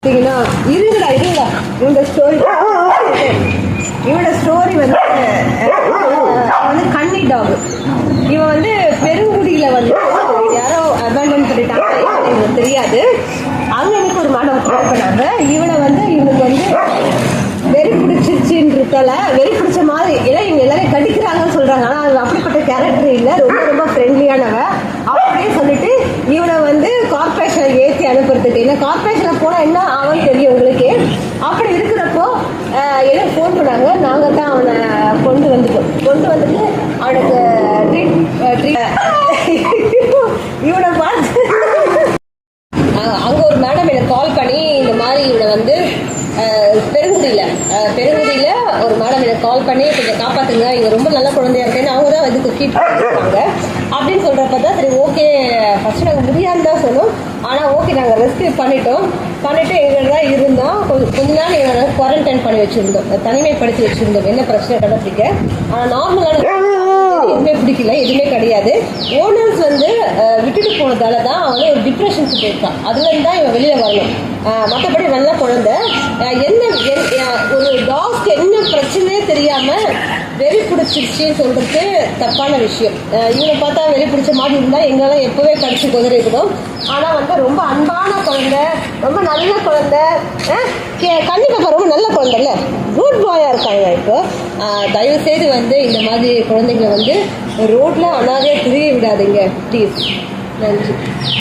இருங்கடா இவனோட ஸ்டோரி வந்து கன்னி டாக். இவன் வந்து பெருங்குடியில வந்து யாரோ அபேண்டன் பண்ணிட்டாங்க, எனக்கு தெரியாது. அங்க எனக்கு ஒரு மேடம் கால் பண்ணாங்க. இவனை வந்து இவனுக்கு வந்து வெறி பிடிச்சிருச்சுன்றதால வெறி பிடிச்ச மாதிரி, ஏன்னா இவங்க எல்லாரும் கடிக்கிறாங்கன்னு சொல்றாங்க. ஆனால் அது அப்படிப்பட்ட கேரக்டர் இல்லை, ரொம்ப ரொம்ப ஃப்ரெண்ட்லியானவன். அப்படியே சொல்லிட்டு இவனை வந்து கார்பரேஷனை ஏற்றி அனுப்புறதுக்கு, ஏன்னா கார்பரேஷனில் போனால் என்ன ஆகும் தெரியும் உங்களுக்கு. அப்படி இருக்கிறப்போ எனக்கு ஃபோன் பண்ணாங்க. நாங்கள் தான் அவனை கொண்டு வந்துட்டு அவனுக்கு இவனை பார்த்து அங்கே ஒரு மேடம் எனக்கு கால் பண்ணி இந்த மாதிரி இவனை வந்து பெருங்குடியில் ஒரு மேடம் எனக்கு கால் பண்ணி கொஞ்சம் காப்பாற்றுங்க, இங்கே ரொம்ப நல்ல குழந்தையா இருக்கேன்னு அவங்க தான் வந்து குக்கி பண்ணிருக்காங்க அப்படின்னு சொல்கிறப்ப தான் சரி ஓகே, ஃபஸ்ட்டு நாங்கள் முடியாதுன்னு தான் சொன்னோம். ஆனால் ஓகே நாங்கள் ரெஸ்க்யூ பண்ணிவிட்டு எங்கள் தான் இருந்தோம். கொஞ்ச நாள் எங்களை குவாரண்டைன் பண்ணி வச்சுருந்தோம், தனிமைப்படுத்தி வச்சுருந்தோம், என்ன பிரச்சனை கண்டுபிடிக்க. ஆனால் நார்மலான எதுவுமே பிடிக்கல, எதுவுமே கிடையாது. ஓனர்ஸ் வந்து விட்டுட்டு போனதால தான் அவன் ஒரு டிப்ரெஷனுக்கு போயிருக்கான். அதுலேருந்து தான் இவன் வெளியில் வரணும். மற்றபடி நல்ல குழந்தை. ஒரு டாக்ஸ்க்கு என்ன பிரச்சனையே தெரியாமல் வெறி பிடிச்சிருச்சின்னு சொல்கிறது தப்பான விஷயம். இவனை பார்த்தா வெறி பிடிச்ச மாதிரி இருந்தால் எங்கெல்லாம் எப்போவே கடிச்சு குதிரைக்கணும். ஆனால் வந்து ரொம்ப அன்பான குழந்தை, ரொம்ப நல்ல குழந்தை. கண்டிப்பாக ரொம்ப நல்ல குழந்தை இல்லை, குட் பாயாக இருக்காங்க. இப்போ தயவுசெய்து வந்து இந்த மாதிரி குழந்தைங்களை வந்து ரோட்டில் அனாதையாக திரிய விடாதீங்க ப்ளீஸ். நன்றி.